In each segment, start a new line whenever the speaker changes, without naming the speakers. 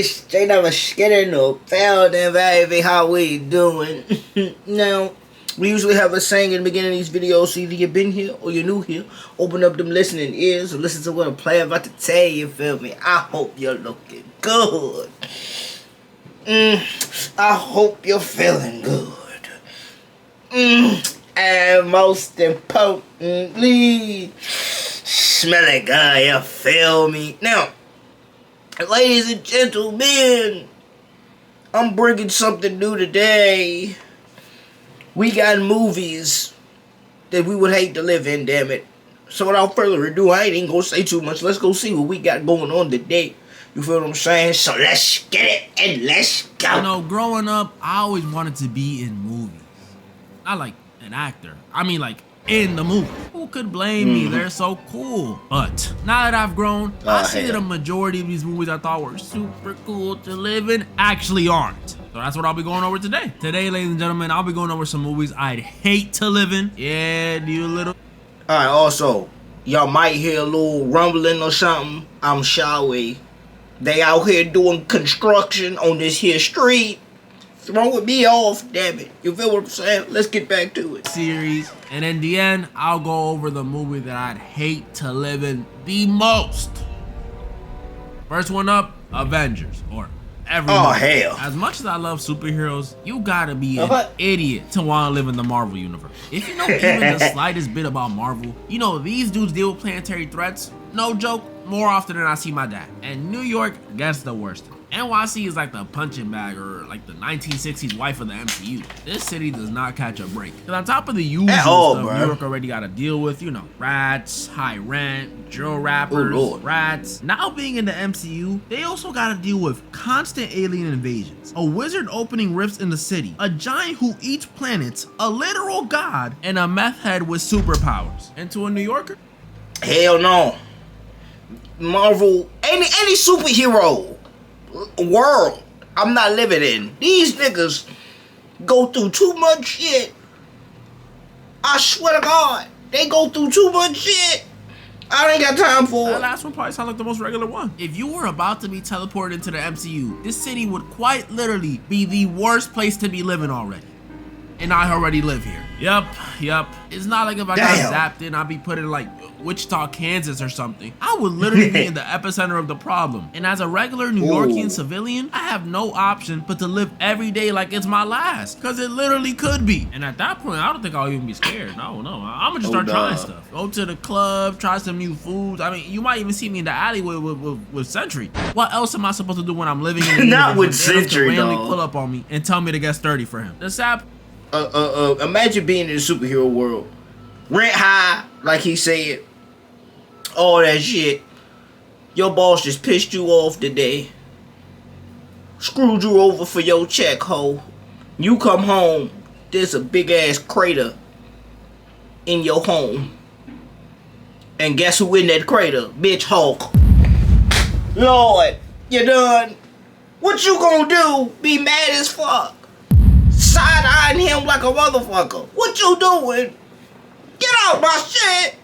It's straight up a skitter no building, baby. How we doing? Now, we usually have a saying in the beginning of these videos, so either you've been here or you're new here. Open up them listening ears or listen to what a player about to tell you, feel me? I hope you're looking good. I hope you're feeling good. And most importantly, smelling good, you feel me? Now, ladies and gentlemen, I'm bringing something new today. We got movies that we would hate to live in, damn it. So without further ado, I ain't even gonna say too much. Let's go see what we got going on today. You feel what I'm saying? So let's get it and let's go.
You know, growing up, I always wanted to be in movies. Not like an actor. I mean like in the movie. Who could blame me? They're so cool. But now that I've grown, I see that a majority of these movies I thought were super cool to live in actually aren't. So that's what I'll be going over today. Today, ladies and gentlemen, I'll be going over some movies I'd hate to live in. Yeah, do a little.
Alright, also, y'all might hear a little rumbling or something. I'm sorry. They out here doing construction on this here street. Throwing me off, damn it. You feel what I'm saying? Let's get back to it.
Series. And in the end, I'll go over the movie that I'd hate to live in the most. First one up, Avengers. Or every movie.
Hell.
As much as I love superheroes, you gotta be an idiot to want to live in the Marvel universe. If you know even the slightest bit about Marvel, you know these dudes deal with planetary threats, no joke, more often than I see my dad. And New York gets the worst. NYC is like the punching bag or like the 1960s wife of the MCU. This city does not catch a break. And on top of the usual stuff New York already got to deal with, you know, rats, high rent, drill rappers, rats. Now being in the MCU, they also got to deal with constant alien invasions, a wizard opening rifts in the city, a giant who eats planets, a literal god, and a meth head with superpowers. And to a New Yorker?
Hell no. Marvel, any superhero world I'm not living in. These niggas go through too much shit. I swear to God, they go through too much shit. I ain't got time for it.
That last one probably sound like the most regular one. If you were about to be teleported into the MCU, this city would quite literally be the worst place to be living already. And I already live here. Yup. It's not like if I got zapped in, I'd be put in like Wichita, Kansas or something. I would literally be in the epicenter of the problem. And as a regular New Yorkian civilian, I have no option but to live every day like it's my last. Cause it literally could be. And at that point, I don't think I'll even be scared. No. I'm gonna just start trying stuff. Go to the club, try some new foods. I mean, you might even see me in the alleyway with Sentry. What else am I supposed to do when I'm living in the
Not with Sentry,
though. Randomly pull up on me and tell me to get sturdy for him. The sap.
Imagine being in the superhero world. Rent high, like he said. All that shit. Your boss just pissed you off today. Screwed you over for your check, ho. You come home, there's a big ass crater in your home. And guess who in that crater? Bitch Hulk. Lord, you done. What you gonna do? Be mad as fuck. Side-eyeing him like a motherfucker. What you doing? Get out my shit!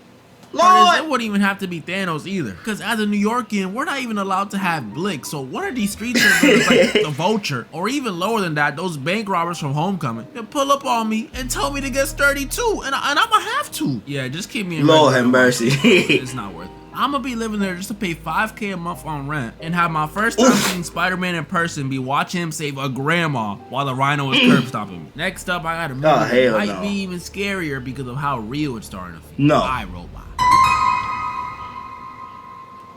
Lord!
It wouldn't even have to be Thanos either. Because as a New Yorkian, we're not even allowed to have Blick. So one of these street surveyors like the Vulture, or even lower than that, those bank robbers from Homecoming, can pull up on me and tell me to get sturdy too. And I'm gonna have to. Yeah, just keep me in.
Lord have mercy.
It's not worth it. I'm gonna be living there just to pay $5K a month on rent and have my first time seeing Spider-Man in person be watching him save a grandma while the Rhino is curb stopping me. Next up, I got a movie that might be even scarier because of how real it's starting to feel. iRobot.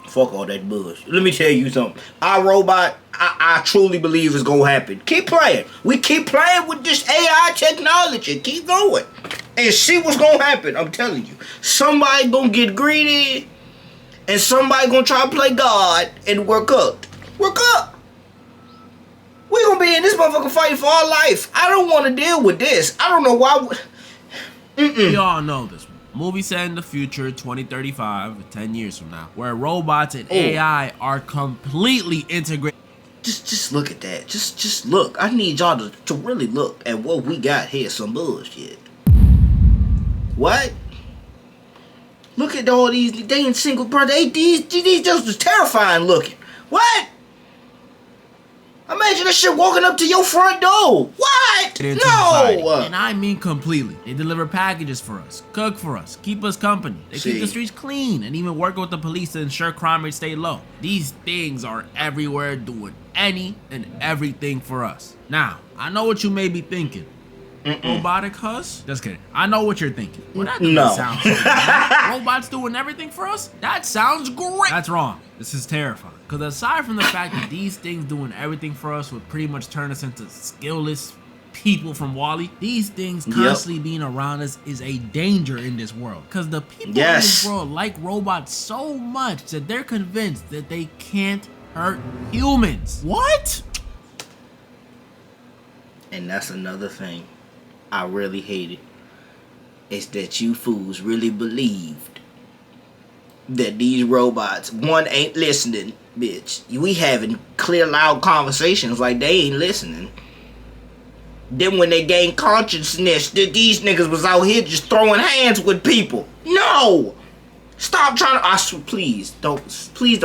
Fuck all that bullshit. Let me tell you something. iRobot, I truly believe is gonna happen. Keep playing. We keep playing with this AI technology. Keep going. And see what's gonna happen. I'm telling you. Somebody gonna get greedy. And somebody gonna try to play God and work up. Work up. We gonna be in this motherfucker fighting for our life. I don't want to deal with this. I don't know why.
We all know this one. Movie set in the future, 2035, 10 years from now, where robots and AI are completely integrated.
Just look at that. Just look. I need y'all to really look at what we got here. Some bullshit. What? Look at all these, they in single, bro. These just was terrifying looking. What? Imagine that shit walking up to your front door. What?
Into
No.
society. And I mean completely. They deliver packages for us, cook for us, keep us company. They keep the streets clean and even work with the police to ensure crime rates stay low. These things are everywhere doing any and everything for us. Now, I know what you may be thinking. Robotic Hus? Just kidding. I know what you're thinking. Well, that doesn't sound so bad. Robots doing everything for us? That sounds great. That's wrong. This is terrifying. Because aside from the fact that these things doing everything for us would pretty much turn us into skillless people from WALL-E, these things constantly being around us is a danger in this world. Because the people in this world like robots so much that they're convinced that they can't hurt humans. What?
And that's another thing I really hated. It's that you fools really believed that these robots, one, ain't listening, bitch. We having clear, loud conversations like they ain't listening. Then when they gain consciousness that these niggas was out here just throwing hands with people. No! Stop trying to, please don't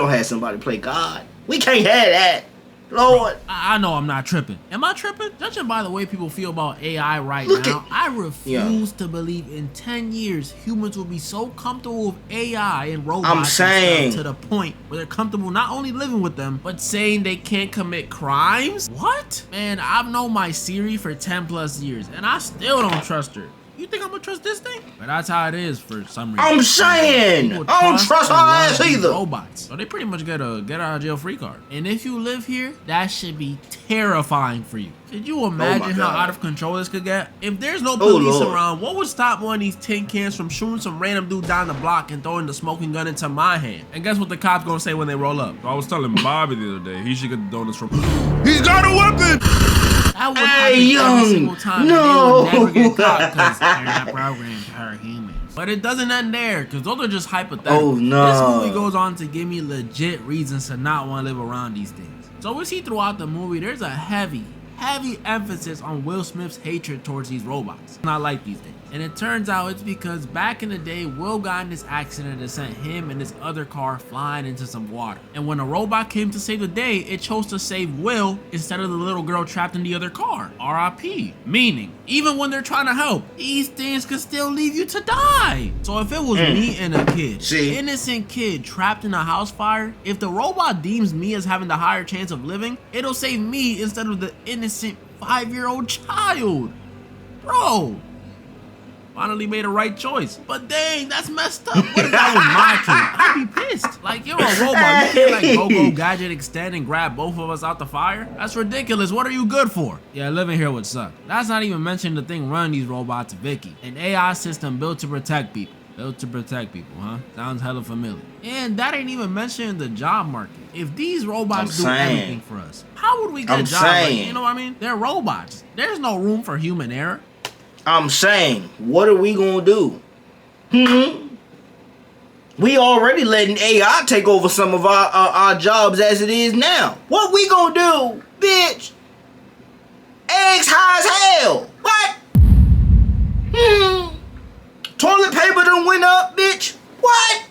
have somebody play God. We can't have that. Lord.
I know I'm not tripping. Am I tripping? Judging by the way people feel about AI right now, I refuse to believe in 10 years humans will be so comfortable with AI and robots and stuff to the point where they're comfortable not only living with them, but saying they can't commit crimes? What? Man, I've known my Siri for 10 plus years and I still don't trust her. You think I'm gonna trust this thing? But that's how it is for some reason.
I'm saying! I don't trust her ass either.
Robots. So they pretty much get a get out of jail free card. And if you live here, that should be terrifying for you. Could you imagine how out of control this could get? If there's no police around, what would stop one of these tin cans from shooting some random dude down the block and throwing the smoking gun into my hand? And guess what the cops gonna say when they roll up?
I was telling Bobby the other day, he should get the donuts from... He's got a weapon!
That would happen every single time. No. And they would never get caught because they're not programmed to hurt humans. But it doesn't end there because those are just hypothetical.
Oh no.
This movie goes on to give me legit reasons to not want to live around these things. So we see throughout the movie there's a heavy emphasis on Will Smith's hatred towards these robots. Not like these things. And it turns out it's because back in the day, Will got in this accident that sent him and his other car flying into some water. And when a robot came to save the day, it chose to save Will instead of the little girl trapped in the other car. RIP. Meaning, even when they're trying to help, these things could still leave you to die. So if it was me and a kid, innocent kid trapped in a house fire, if the robot deems me as having the higher chance of living, it'll save me instead of the innocent 5-year-old child. Bro. Finally made a right choice. But dang, that's messed up. What if that was my kid? I'd be pissed. Like, you're a robot. You can't like go gadget extend and grab both of us out the fire? That's ridiculous. What are you good for? Yeah, living here would suck. That's not even mentioning the thing running these robots, Vicky. An AI system built to protect people. Built to protect people, huh? Sounds hella familiar. And that ain't even mentioning the job market. If these robots do everything for us, how would we get a job? Like, you know what I mean? They're robots. There's no room for human error.
I'm saying, what are we gonna do? We already letting AI take over some of our jobs as it is now. What we gonna do, bitch? Eggs high as hell. What? Toilet paper done went up, bitch. What?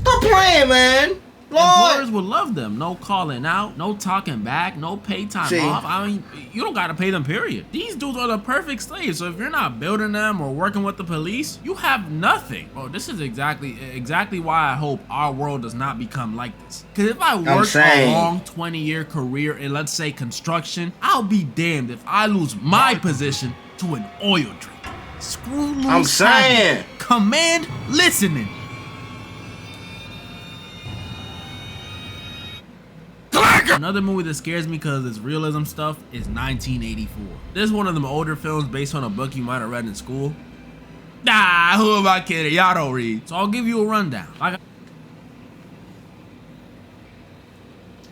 Stop playing, man.
Employers would love them. No calling out, no talking back, no pay time off. I mean, you don't gotta pay them, period. These dudes are the perfect slaves. So if you're not building them or working with the police, you have nothing. Bro, this is exactly why I hope our world does not become like this. Because if I work a long 20-year career in, let's say, construction, I'll be damned if I lose my position to an oil drink. Screw loose.
I'm saying.
Command listening. Another movie that scares me because it's realism stuff is 1984. This is one of them older films based on a book you might have read in school. Nah, who am I kidding? Y'all don't read. So I'll give you a rundown.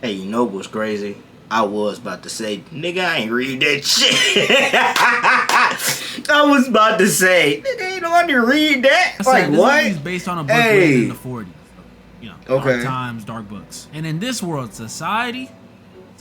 Hey, you know what's crazy? I was about to say, nigga, I ain't read that shit. I was about to say, nigga, ain't no one to read that. Like, what?
This movie's based on a book written in the 40s. You know, dark times, dark books. And in this world, society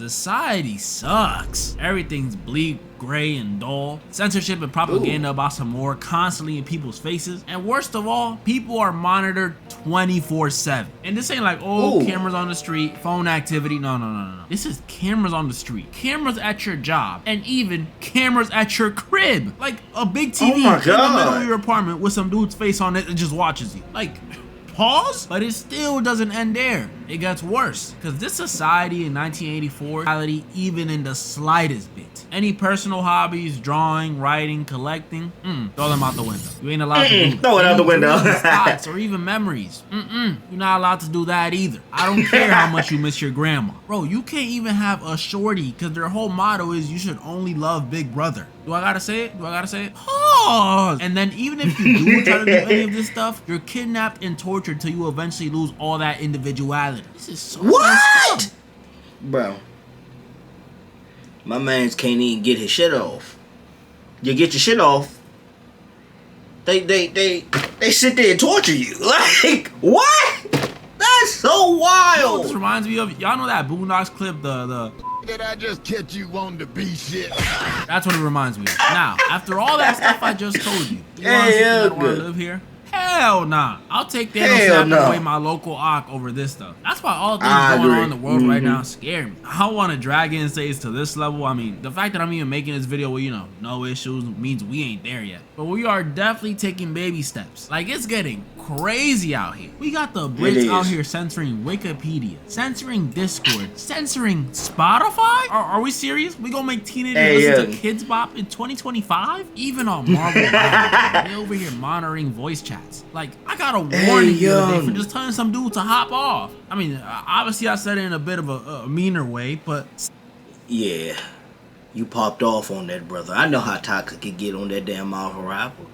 Society sucks. Everything's bleak, gray, and dull. Censorship and propaganda about some more constantly in people's faces. And worst of all, people are monitored 24/7. And this ain't like, cameras on the street, phone activity. No. This is cameras on the street, cameras at your job, and even cameras at your crib. Like a big TV in the middle of your apartment with some dude's face on it that just watches you. Like, pause? But it still doesn't end there. It gets worse, because this society in 1984 reality even in the slightest bit. Any personal hobbies, drawing, writing, collecting, throw them out the window. You ain't allowed to do
throw it out the window.
Thoughts or even memories. You're not allowed to do that either. I don't care how much you miss your grandma. Bro, you can't even have a shorty, because their whole motto is you should only love Big Brother. Do I gotta say it? Pause. And then even if you do try to do any of this stuff, you're kidnapped and tortured till you eventually lose all that individuality. This is so messed up.
Bro, my mans can't even get his shit off. You get your shit off, they sit there and torture you. Like, what? That's so wild.
You know what this reminds me of? Y'all know that Boondocks clip, the
Did I just catch you on the B shit?
That's what it reminds me of. Now, after all that stuff I just told you, honestly don't want to live here? Hell nah. I'll take snapping away my local Ock over this stuff. That's why all things going on in the world right now scare me. I don't want to drag in states to this level. I mean, the fact that I'm even making this video with, no issues means we ain't there yet. But we are definitely taking baby steps. Like, it's getting crazy out here. We got the Brits out here censoring Wikipedia, censoring Discord, censoring Spotify? Are we serious? We gonna make teenagers listen to Kids Bop in 2025? Even on Marvel Rivals, they over here monitoring voice chats. Like, I got a warning the other day for just telling some dude to hop off. I mean, obviously I said it in a bit of a meaner way, but...
Yeah, you popped off on that, brother. I know how toxic it get on that damn Marvel Rival.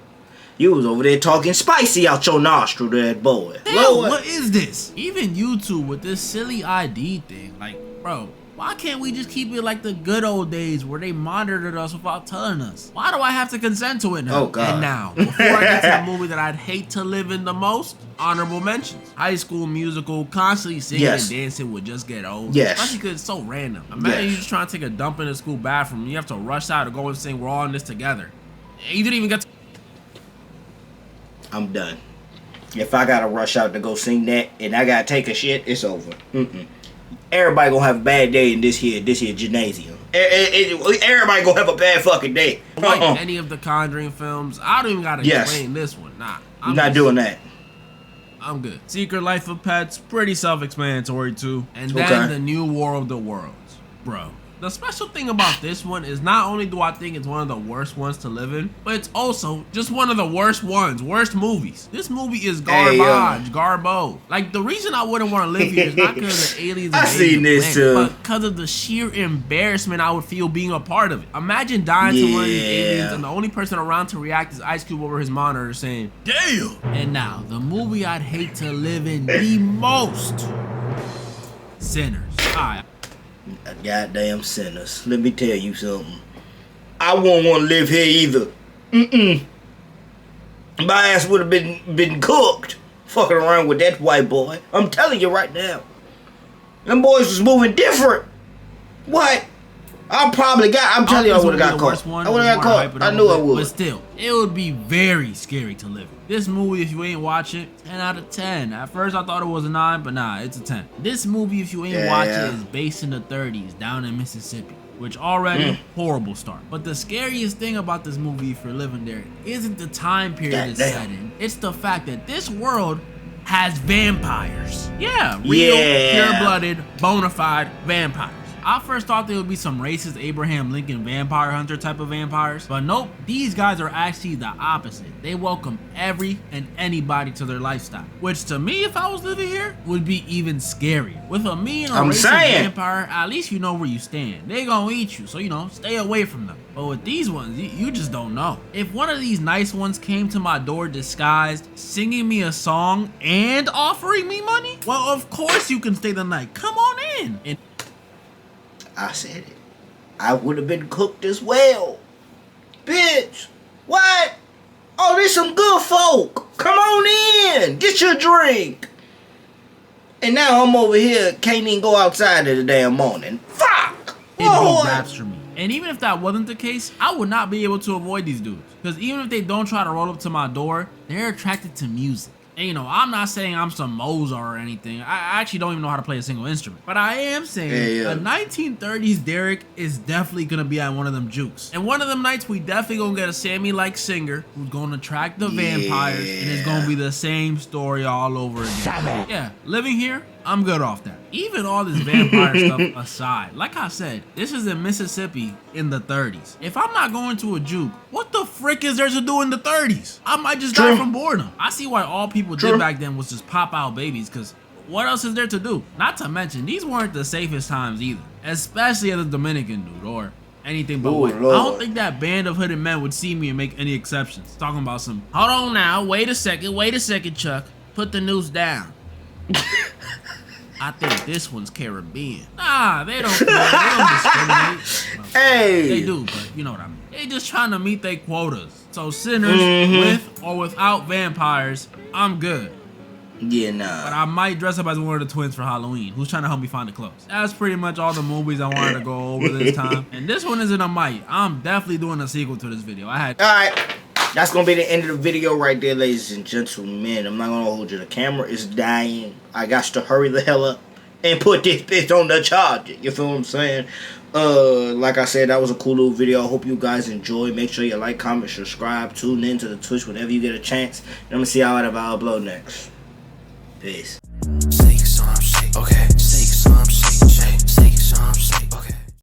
You was over there talking spicy out your nostril, that boy.
Damn, what is this? Even YouTube with this silly ID thing. Like, bro, why can't we just keep it like the good old days where they monitored us without telling us? Why do I have to consent to it now?
Oh, God.
And now, before I get to the movie that I'd hate to live in the most, honorable mentions. High School Musical, constantly singing and dancing would just get old. Especially because it's so random. Imagine you just trying to take a dump in the school bathroom and you have to rush out to go and sing We're All in This Together. You didn't even get to...
I'm done. If I gotta rush out to go sing that and I gotta take a shit, it's over. Everybody gonna have a bad day in this here gymnasium. Everybody gonna have a bad fucking day.
Like any of the Conjuring films, I don't even gotta explain this one. Nah,
I'm not doing that.
I'm good. Secret Life of Pets, pretty self-explanatory too. And then The New War of the Worlds, bro. The special thing about this one is not only do I think it's one of the worst ones to live in, but it's also just one of the worst movies. This movie is garbage, garbo. Like, the reason I wouldn't want to live here is not because of the aliens and
seen this too,
but because of the sheer embarrassment I would feel being a part of it. Imagine dying to one of these aliens and the only person around to react is Ice Cube over his monitor saying, "Damn!" And now, the movie I'd hate to live in the most. Sinners. Alright.
Goddamn sinners. Let me tell you something. I won't want to live here either. My ass would have been cooked fucking around with that white boy. I'm telling you right now. Them boys was moving different. What? I'm telling you, I would have got caught. I would have got caught. I knew I would.
But still, it would be very scary to live in. This movie, if you ain't watch it, 10 out of 10. At first, I thought it was a 9, but nah, it's a 10. This movie, if you ain't watch it, is based in the 30s, down in Mississippi, which already horrible start. But the scariest thing about this movie, if you're living there, isn't the time period it's set in. It's the fact that this world has vampires. Yeah, real, pure-blooded, bona fide vampires. I first thought they would be some racist Abraham Lincoln vampire hunter type of vampires, but nope, these guys are actually the opposite. They welcome every and anybody to their lifestyle, which to me, if I was living here, would be even scarier. With a mean or racist vampire, at least you know where you stand. They gonna eat you, so stay away from them. But with these ones, you just don't know. If one of these nice ones came to my door disguised, singing me a song and offering me money, well, of course you can stay the night. Come on in. And
I said it. I would have been cooked as well. Bitch, what? Oh, there's some good folk. Come on in. Get your drink. And now I'm over here, can't even go outside in the damn morning. Fuck!
it'd be raps for me. And even if that wasn't the case, I would not be able to avoid these dudes. Because even if they don't try to roll up to my door, they're attracted to music. And you know, I'm not saying I'm some Mozart or anything. I actually don't even know how to play a single instrument. But I am saying a 1930s Derek is definitely gonna be at one of them jukes. And one of them nights, we definitely gonna get a Sammy-like singer who's gonna attract the vampires, and it's gonna be the same story all over again. Yeah, living here, I'm good off that. Even all this vampire stuff aside, like I said, this is in Mississippi in the 30s. If I'm not going to a juke, what the frick is there to do in the 30s? I might just die from boredom. I see why all people did back then was just pop out babies, because what else is there to do? Not to mention, these weren't the safest times either, especially as a Dominican dude or anything but wait. I don't think that band of hooded men would see me and make any exceptions. Talking about some, hold on now, wait a second, Chuck. Put the noose down. I think this one's Caribbean. Nah, they don't discriminate. Well,
hey!
They do, but you know what I mean. They just trying to meet their quotas. So sinners, with or without vampires, I'm good.
Yeah, nah.
But I might dress up as one of the twins for Halloween, who's trying to help me find the clothes. That's pretty much all the movies I wanted to go over this time. And this one isn't a might. I'm definitely doing a sequel to this video.
Alright. That's gonna be the end of the video right there, ladies and gentlemen. I'm not gonna hold you. The camera is dying. I got to hurry the hell up and put this bitch on the charger. You feel what I'm saying? Like I said, that was a cool little video. I hope you guys enjoy. Make sure you like, comment, subscribe, tune in to the Twitch whenever you get a chance. And I'm gonna see y'all at I'll upload next. Peace.